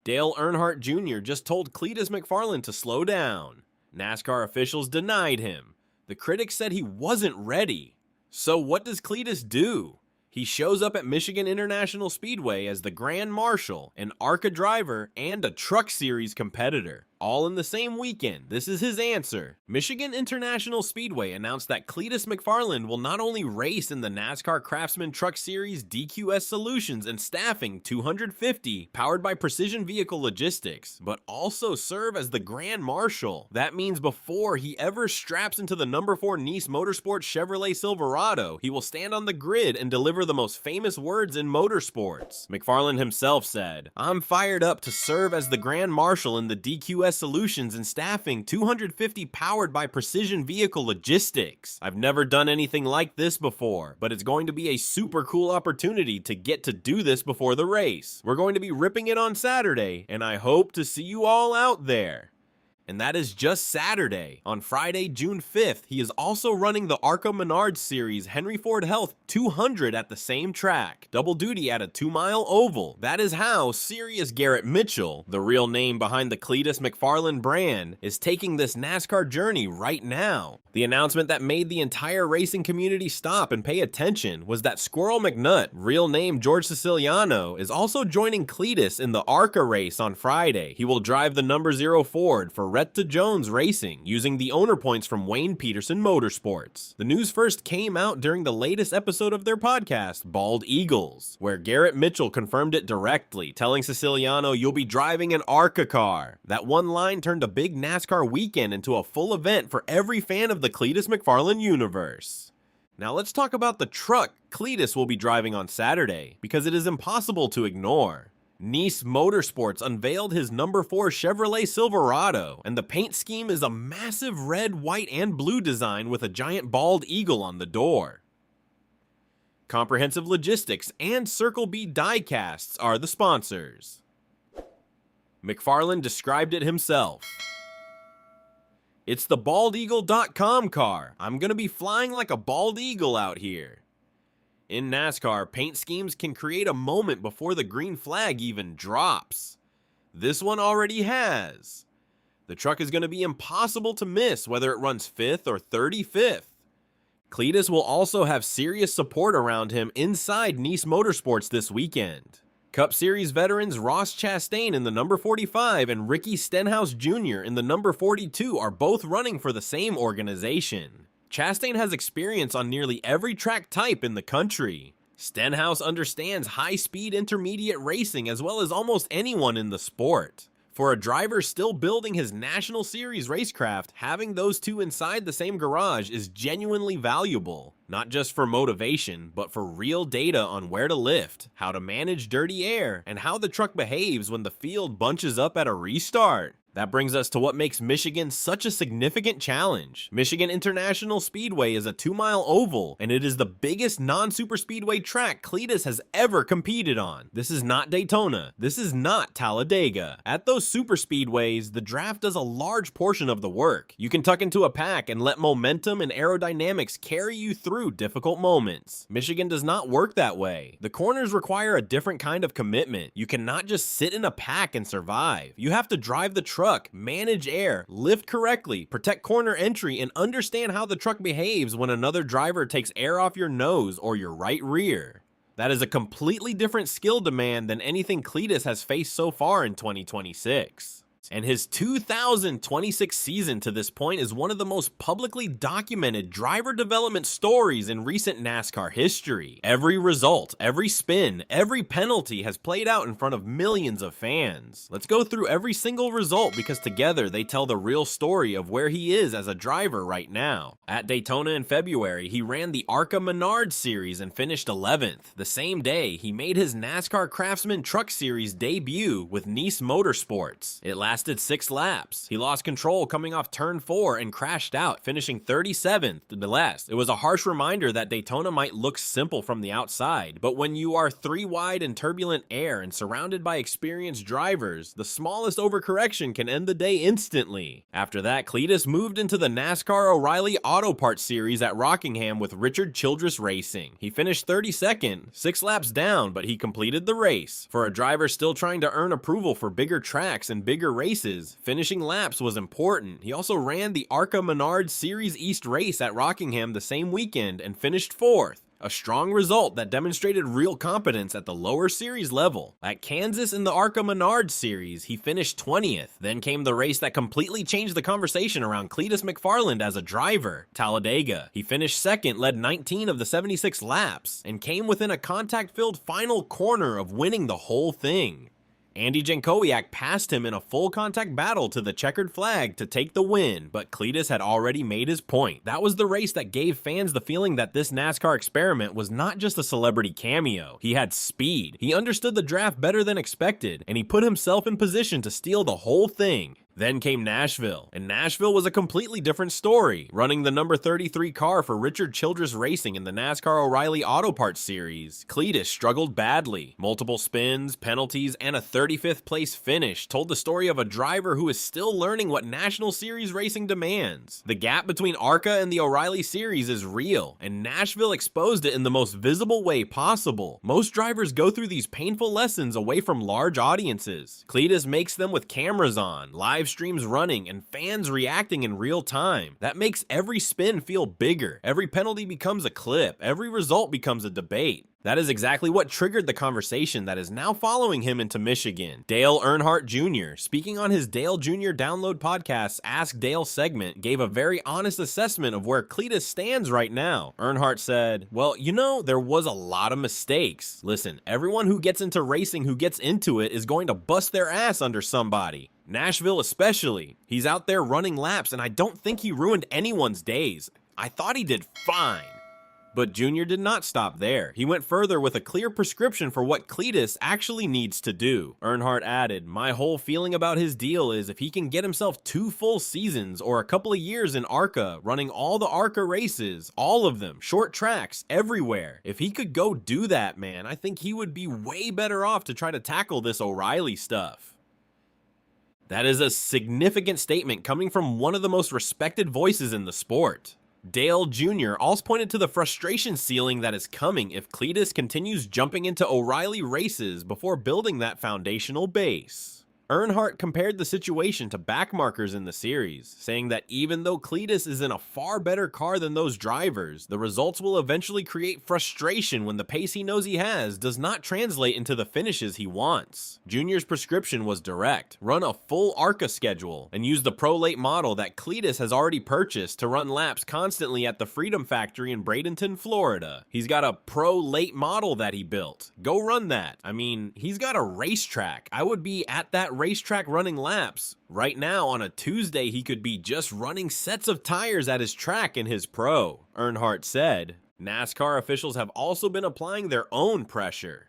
Dale Earnhardt Jr. just told Cleetus McFarland to slow down. NASCAR officials denied him. The critics said he wasn't ready. So what does Cletus do? He shows up at Michigan International Speedway as the Grand Marshal, an ARCA driver, and a Truck Series competitor. All in the same weekend. This is his answer. Michigan International Speedway announced that Cletus McFarland will not only race in the NASCAR CRAFTSMAN Truck Series DQS Solutions and Staffing 250 powered by Precision Vehicle Logistics, but also serve as the Grand Marshal. That means before he ever straps into the number 4 Niece Motorsports Chevrolet Silverado, he will stand on the grid and deliver the most famous words in motorsports. McFarland himself said, "I'm fired up to serve as the Grand Marshal in the DQS Solutions and Staffing 250 powered by Precision Vehicle Logistics. I've never done anything like this before, but it's going to be a super cool opportunity to get to do this before the race. We're going to be ripping it on Saturday, and I hope to see you all out there." And that is just Saturday. On Friday, June 5th, he is also running the ARCA Menards Series Henry Ford Health 200 at the same track. Double duty at a 2-mile oval. That is how serious Garrett Mitchell, the real name behind the Cletus McFarland brand, is taking this NASCAR journey right now. The announcement that made the entire racing community stop and pay attention was that Squirrel McNutt, real name George Siciliano, is also joining Cletus in the ARCA race on Friday. He will drive the number 0 Ford for Rette Jones Racing, using the owner points from Wayne Peterson Motorsports. The news first came out during the latest episode of their podcast, Bald Eagles, where Garrett Mitchell confirmed it directly, telling Siciliano, "You'll be driving an ARCA car." That one line turned a big NASCAR weekend into a full event for every fan of the Cletus McFarland universe. Now let's talk about the truck Cletus will be driving on Saturday, because it is impossible to ignore. Niece Motorsports unveiled his number 4 Chevrolet Silverado, and the paint scheme is a massive red, white, and blue design with a giant bald eagle on the door. Comprehensive Logistics and Circle B Diecasts are the sponsors. McFarland described it himself. "It's the baldeagle.com car. I'm gonna be flying like a bald eagle out here." In NASCAR, paint schemes can create a moment before the green flag even drops. This one already has. The truck is going to be impossible to miss whether it runs 5th or 35th. Cletus will also have serious support around him inside Niece Motorsports this weekend. Cup Series veterans Ross Chastain in the number 45 and Ricky Stenhouse Jr. in the number 42 are both running for the same organization. Chastain has experience on nearly every track type in the country. Stenhouse understands high-speed intermediate racing as well as almost anyone in the sport. For a driver still building his National Series racecraft, having those two inside the same garage is genuinely valuable. Not just for motivation, but for real data on where to lift, how to manage dirty air, and how the truck behaves when the field bunches up at a restart. That brings us to what makes Michigan such a significant challenge. Michigan International Speedway is a 2-mile oval, and it is the biggest non-superspeedway track Cletus has ever competed on. This is not Daytona. This is not Talladega. At those superspeedways, the draft does a large portion of the work. You can tuck into a pack and let momentum and aerodynamics carry you through difficult moments. Michigan does not work that way. The corners require a different kind of commitment. You cannot just sit in a pack and survive. You have to drive the truck, manage air, lift correctly, protect corner entry, and understand how the truck behaves when another driver takes air off your nose or your right rear. That is a completely different skill demand than anything Cletus has faced so far in 2026. And his 2026 season to this point is one of the most publicly documented driver development stories in recent NASCAR history. Every result, every spin, every penalty has played out in front of millions of fans. Let's go through every single result because together they tell the real story of where he is as a driver right now. At Daytona in February, he ran the ARCA Menards Series and finished 11th. The same day, he made his NASCAR CRAFTSMAN Truck Series debut with Niece Motorsports. It lasted lasted 6 laps. He lost control coming off turn 4 and crashed out, finishing 37th to last. It was a harsh reminder that Daytona might look simple from the outside, but when you are 3 wide in turbulent air and surrounded by experienced drivers, the smallest overcorrection can end the day instantly. After that, Cletus moved into the NASCAR O'Reilly Auto Parts Series at Rockingham with Rette Jones Racing. He finished 32nd, 6 laps down, but he completed the race. For a driver still trying to earn approval for bigger tracks and bigger races, finishing laps was important. He also ran the ARCA Menards Series East race at Rockingham the same weekend and finished 4th. A strong result that demonstrated real competence at the lower series level. At Kansas in the ARCA Menards Series, he finished 20th. Then came the race that completely changed the conversation around Cletus McFarland as a driver, Talladega. He finished 2nd, led 19 of the 76 laps, and came within a contact-filled final corner of winning the whole thing. Andy Jankowiak passed him in a full contact battle to the checkered flag to take the win, but Cletus had already made his point. That was the race that gave fans the feeling that this NASCAR experiment was not just a celebrity cameo. He had speed, he understood the draft better than expected, and he put himself in position to steal the whole thing. Then came Nashville, and Nashville was a completely different story. Running the number 33 car for Rette Jones Racing in the NASCAR O'Reilly Auto Parts Series, Cletus struggled badly. Multiple spins, penalties, and a 35th place finish told the story of a driver who is still learning what National Series racing demands. The gap between ARCA and the O'Reilly Series is real, and Nashville exposed it in the most visible way possible. Most drivers go through these painful lessons away from large audiences. Cletus makes them with cameras on, live streams running, and fans reacting in real time. That makes every spin feel bigger. Every penalty becomes a clip. Every result becomes a debate. That is exactly what triggered the conversation that is now following him into Michigan. Dale Earnhardt Jr., speaking on his Dale Jr. Download Podcast's Ask Dale segment, gave a very honest assessment of where Cletus stands right now. Earnhardt said, "Well, you know, there was a lot of mistakes. Listen, everyone who gets into racing who gets into it is going to bust their ass under somebody. Nashville especially. He's out there running laps, and I don't think he ruined anyone's days. I thought he did fine." But Jr. did not stop there. He went further with a clear prescription for what Cletus actually needs to do. Earnhardt added, "My whole feeling about his deal is if he can get himself 2 full seasons or a couple of years in ARCA, running all the ARCA races, all of them, short tracks, everywhere. If he could go do that, man, I think he would be way better off to try to tackle this O'Reilly stuff." That is a significant statement coming from one of the most respected voices in the sport. Dale Jr. also pointed to the frustration ceiling that is coming if Cletus continues jumping into O'Reilly races before building that foundational base. Earnhardt compared the situation to backmarkers in the series, saying that even though Cletus is in a far better car than those drivers, the results will eventually create frustration when the pace he knows he has does not translate into the finishes he wants. Junior's prescription was direct: run a full ARCA schedule and use the Pro Late model that Cletus has already purchased to run laps constantly at the Freedom Factory in Bradenton, Florida. He's got a Pro Late model that he built. Go run that. I mean, he's got a racetrack. I would be at that racetrack running laps. Right now, on a Tuesday, he could be just running sets of tires at his track in his Pro, Earnhardt said. NASCAR officials have also been applying their own pressure.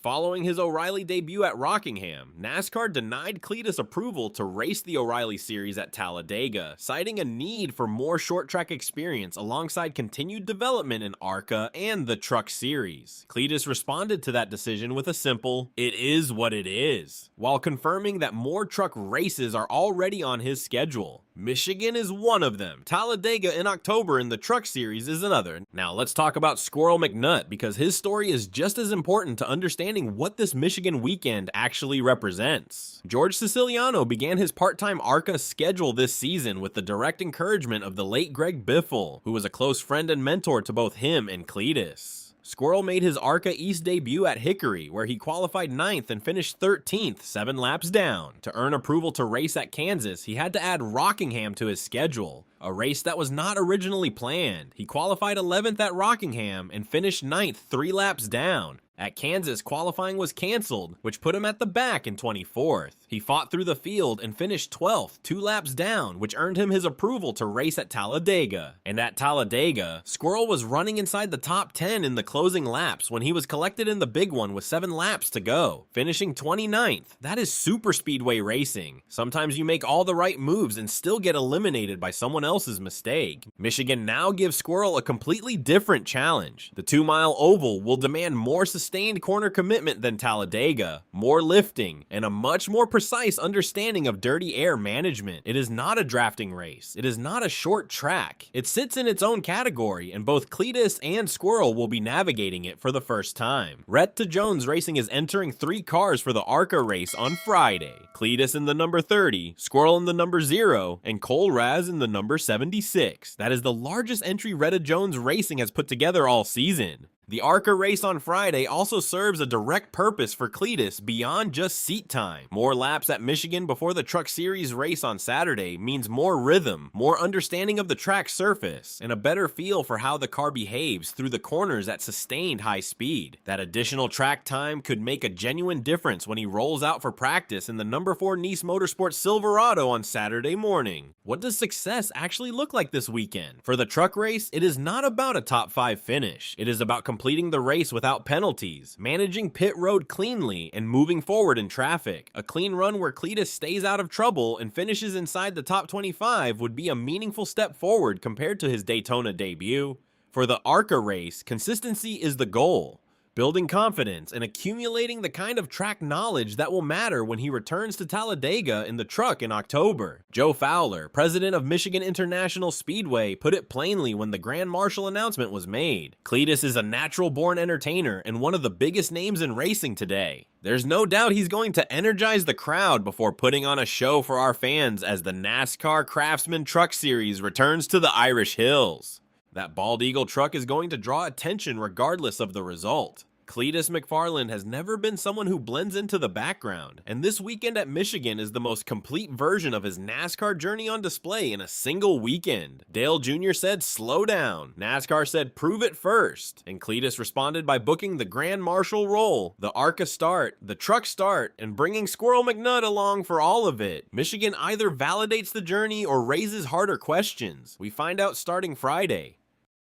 Following his O'Reilly debut at Rockingham, NASCAR denied Cletus approval to race the O'Reilly Series at Talladega, citing a need for more short track experience alongside continued development in ARCA and the Truck Series. Cletus responded to that decision with a simple, "It is what it is," while confirming that more truck races are already on his schedule. Michigan is one of them. Talladega in October in the Truck Series is another. Now let's talk about Squirrel McNutt, because his story is just as important to understanding what this Michigan weekend actually represents. George Siciliano began his part-time ARCA schedule this season with the direct encouragement of the late Greg Biffle, who was a close friend and mentor to both him and Cletus. Squirrel made his ARCA East debut at Hickory, where he qualified 9th and finished 13th, 7 laps down. To earn approval to race at Kansas, he had to add Rockingham to his schedule, a race that was not originally planned. He qualified 11th at Rockingham and finished 9th 3 laps down. At Kansas, qualifying was canceled, which put him at the back in 24th. He fought through the field and finished 12th, 2 laps down, which earned him his approval to race at Talladega. And at Talladega, Squirrel was running inside the top 10 in the closing laps when he was collected in the big one with 7 laps to go, finishing 29th. That is super speedway racing. Sometimes you make all the right moves and still get eliminated by someone else's mistake. Michigan now gives Squirrel a completely different challenge. The 2-mile oval will demand more sustained corner commitment than Talladega, more lifting, and a much more precise understanding of dirty air management. It is not a drafting race. It is not a short track. It sits in its own category, and both Cletus and Squirrel will be navigating it for the first time. Rette Jones Racing is entering 3 cars for the ARCA race on Friday. Cletus in the number 30, Squirrel in the number 0, and Cole Raz in the number 76. That is the largest entry Rette Jones Racing has put together all season. The ARCA race on Friday also serves a direct purpose for Cletus beyond just seat time. More laps at Michigan before the Truck Series race on Saturday means more rhythm, more understanding of the track surface, and a better feel for how the car behaves through the corners at sustained high speed. That additional track time could make a genuine difference when he rolls out for practice in the number 4 Niece Motorsports Silverado on Saturday morning. What does success actually look like this weekend? For the truck race, it is not about a top 5 finish. It is about completing the race without penalties, managing pit road cleanly, and moving forward in traffic. A clean run where Cletus stays out of trouble and finishes inside the top 25 would be a meaningful step forward compared to his Daytona debut. For the ARCA race, consistency is the goal. Building confidence and accumulating the kind of track knowledge that will matter when he returns to Talladega in the truck in October. Joe Fowler, president of Michigan International Speedway, put it plainly when the Grand Marshal announcement was made. Cletus is a natural-born entertainer and one of the biggest names in racing today. There's no doubt he's going to energize the crowd before putting on a show for our fans as the NASCAR CRAFTSMAN Truck Series returns to the Irish Hills. That bald eagle truck is going to draw attention regardless of the result. Cletus McFarland has never been someone who blends into the background, and this weekend at Michigan is the most complete version of his NASCAR journey on display in a single weekend. Dale Jr. said, "Slow down." NASCAR said, "Prove it first." And Cletus responded by booking the Grand Marshal role, the ARCA start, the truck start, and bringing Squirrel McNutt along for all of it. Michigan either validates the journey or raises harder questions. We find out starting Friday.